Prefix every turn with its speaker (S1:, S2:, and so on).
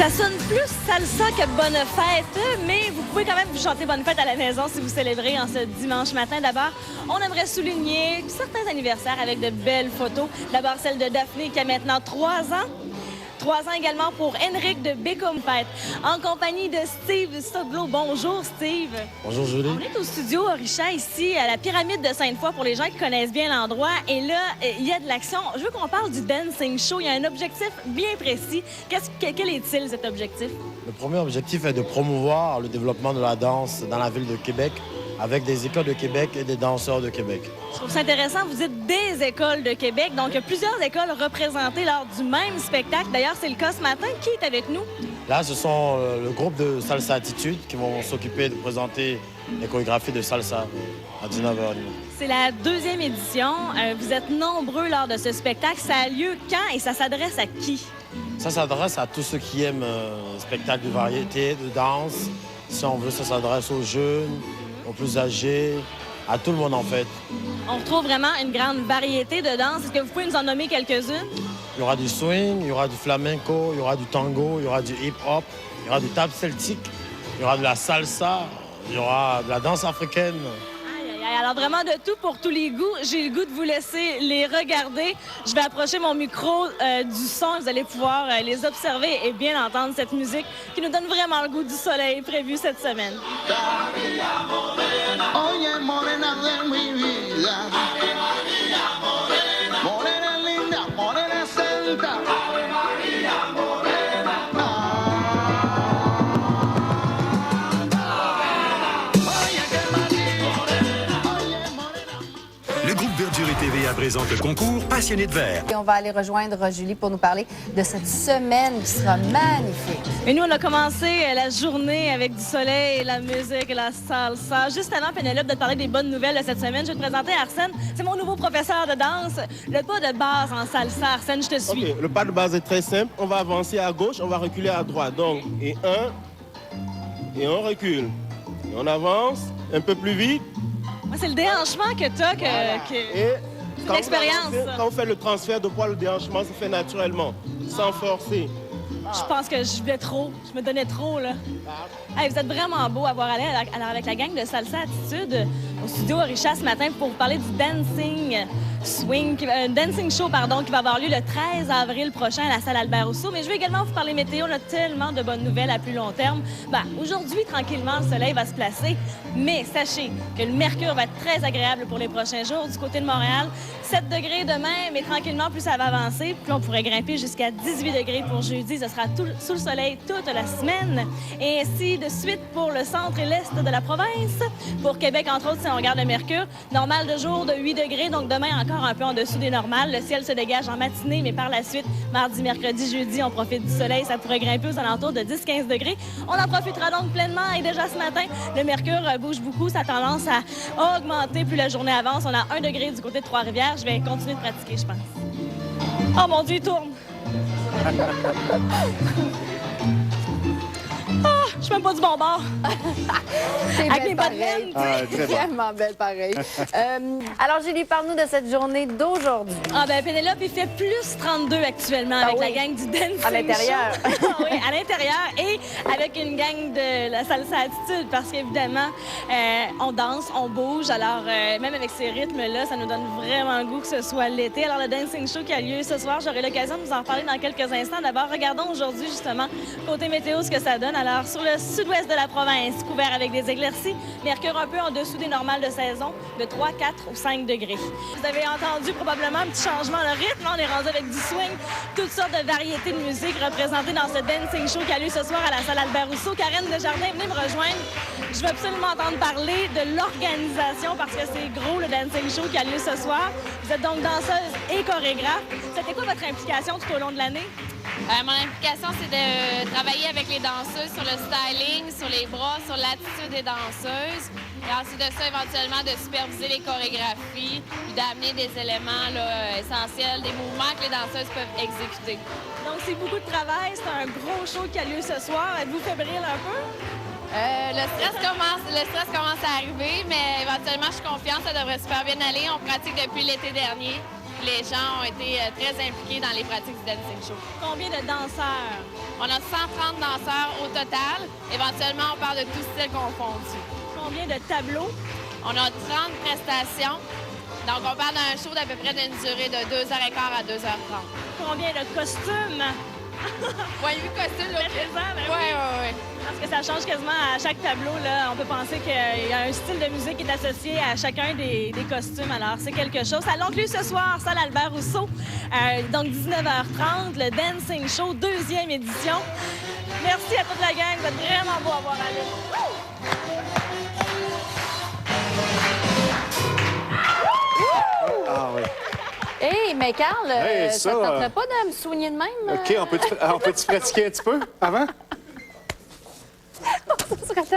S1: Ça sonne plus salsa que bonne fête, mais vous pouvez quand même vous chanter bonne fête à la maison si vous célébrez en ce dimanche matin. D'abord, on aimerait souligner certains anniversaires avec de belles photos. D'abord, celle de Daphné qui a maintenant 3 ans. 3 ans également pour Henrik de Bécompête, en compagnie de Steve Soglo. Bonjour, Steve.
S2: Bonjour, Julie.
S1: On est au studio Orisha, ici, à la pyramide de Sainte-Foy, pour les gens qui connaissent bien l'endroit. Et là, il y a de l'action. Je veux qu'on parle du Dancing Show. Il y a un objectif bien précis. Quel est-il, cet objectif?
S2: Le premier objectif est de promouvoir le développement de la danse dans la ville de Québec avec des écoles de Québec et des danseurs de Québec.
S1: Je trouve ça intéressant. Vous dites des écoles de Québec. Donc, il y a plusieurs écoles représentées lors du même spectacle. D'ailleurs, c'est le cas ce matin. Qui est avec nous?
S2: Là, ce sont le groupe de Salsa Attitude qui vont s'occuper de présenter les chorégraphies de salsa à 19h.
S1: C'est la 2e édition. Vous êtes nombreux lors de ce spectacle. Ça a lieu quand et ça s'adresse à qui?
S2: Ça s'adresse à tous ceux qui aiment le spectacle de variété, de danse. Si on veut, ça s'adresse aux jeunes, aux plus âgés, à tout le monde en fait.
S1: On retrouve vraiment une grande variété de danses. Est-ce que vous pouvez nous en nommer quelques-unes?
S2: Il y aura du swing, il y aura du flamenco, il y aura du tango, il y aura du hip-hop, il y aura du tap celtique, il y aura de la salsa, il y aura de la danse africaine.
S1: Alors vraiment de tout pour tous les goûts. J'ai le goût de vous laisser les regarder. Je vais approcher mon micro du son. Vous allez pouvoir les observer et bien entendre cette musique qui nous donne vraiment le goût du soleil prévu cette semaine.
S3: TVA présente le concours Passionné de verre.
S4: Et on va aller rejoindre Julie pour nous parler de cette semaine qui sera magnifique.
S1: Et nous, on a commencé la journée avec du soleil, la musique, la salsa. Juste avant, Pénélope, de te parler des bonnes nouvelles de cette semaine, je vais te présenter Arsène. C'est mon nouveau professeur de danse. Le pas de base en salsa, Arsène, je te suis.
S5: Okay. Le pas de base est très simple. On va avancer à gauche, on va reculer à droite. Donc, et on recule. Et on avance un peu plus vite.
S1: C'est le déhanchement que tu as
S5: Et
S1: l'expérience.
S5: Quand on fait le transfert de poids, le déhanchement se fait naturellement, sans forcer.
S1: Je pense que je voulais trop. Je me donnais trop, là. Hey, vous êtes vraiment beau à voir aller. Alors, avec la gang de Salsa Attitude au studio Orisha ce matin pour vous parler du Dancing Show, qui va avoir lieu le 13 avril prochain à la salle Albert-Rousseau. Mais je vais également vous parler météo. On a tellement de bonnes nouvelles à plus long terme. Aujourd'hui, tranquillement, le soleil va se placer. Mais sachez que le mercure va être très agréable pour les prochains jours du côté de Montréal. 7 degrés demain, mais tranquillement, plus ça va avancer, plus on pourrait grimper jusqu'à 18 degrés pour jeudi. Ce sera sous le soleil toute la semaine. Et ainsi de suite pour le centre et l'est de la province. Pour Québec, entre autres, si on regarde le mercure, normal de jour de 8 degrés. Donc demain, encore un peu en dessous des normales. Le ciel se dégage en matinée, mais par la suite, mardi, mercredi, jeudi, on profite du soleil. Ça pourrait grimper aux alentours de 10-15 degrés. On en profitera donc pleinement. Et déjà ce matin, le mercure bouge beaucoup. Ça a tendance à augmenter plus la journée avance. On a 1 degré du côté de Trois-Rivières. Je vais continuer de pratiquer, je pense. Oh mon Dieu, il tourne! Je suis même pas du bon bord.
S4: C'est
S1: avec mes
S4: pareil. Vraiment belle pareil. Alors, Julie, parle-nous de cette journée d'aujourd'hui.
S1: Pénélope, il fait plus 32 actuellement avec la gang du Dancing
S4: à l'intérieur.
S1: Oui, à l'intérieur et avec une gang de la Salsa Attitude parce qu'évidemment, on danse, on bouge. Alors, même avec ces rythmes-là, ça nous donne vraiment le goût que ce soit l'été. Alors, le Dancing Show qui a lieu ce soir, j'aurai l'occasion de vous en reparler dans quelques instants. D'abord, regardons aujourd'hui, justement, côté météo, ce que ça donne. Alors, sur le sud-ouest de la province, couvert avec des éclaircies, mercure un peu en dessous des normales de saison, de 3, 4 ou 5 degrés. Vous avez entendu probablement un petit changement de rythme. On est rendu avec du swing, toutes sortes de variétés de musique représentées dans ce Dancing Show qui a lieu ce soir à la salle Albert-Rousseau. Karen Desjardins, venez me rejoindre. Je veux absolument entendre parler de l'organisation parce que c'est gros le Dancing Show qui a lieu ce soir. Vous êtes donc danseuse et chorégraphe. C'était quoi votre implication tout au long de l'année?
S6: Mon implication, c'est de travailler avec les danseuses sur le styling, sur les bras, sur l'attitude des danseuses. Et ensuite de ça, éventuellement, de superviser les chorégraphies, puis d'amener des éléments essentiels, des mouvements que les danseuses peuvent exécuter.
S1: Donc, c'est beaucoup de travail. C'est un gros show qui a lieu ce soir. Êtes-vous fébrile un peu?
S6: Le stress commence à arriver, mais éventuellement, je suis confiante, ça devrait super bien aller. On pratique depuis l'été dernier. Puis les gens ont été très impliqués dans les pratiques du dancing show.
S1: Combien de danseurs?
S6: On a 130 danseurs au total. Éventuellement, on parle de tout style confondu.
S1: Combien de tableaux?
S6: On a 30 prestations. Donc, on parle d'un show d'à peu près d'une durée de 2h15 à 2h30.
S1: Combien de costumes?
S6: Point de vue costume, là.
S1: Oui. Parce que ça change quasiment à chaque tableau, là. On peut penser qu'il y a un style de musique qui est associé à chacun des costumes. Alors, c'est quelque chose. Ça conclut ce soir, salle Albert Rousseau. Donc, 19h30, le Dancing Show, 2e édition. Merci à toute la gang. Vous êtes vraiment beau à voir aller.
S7: Ah oui.
S4: Hey, mais Carl,
S7: Hey,
S4: ça ne tenterait pas de me soigner de même?
S7: OK, on peut-tu pratiquer un petit peu avant?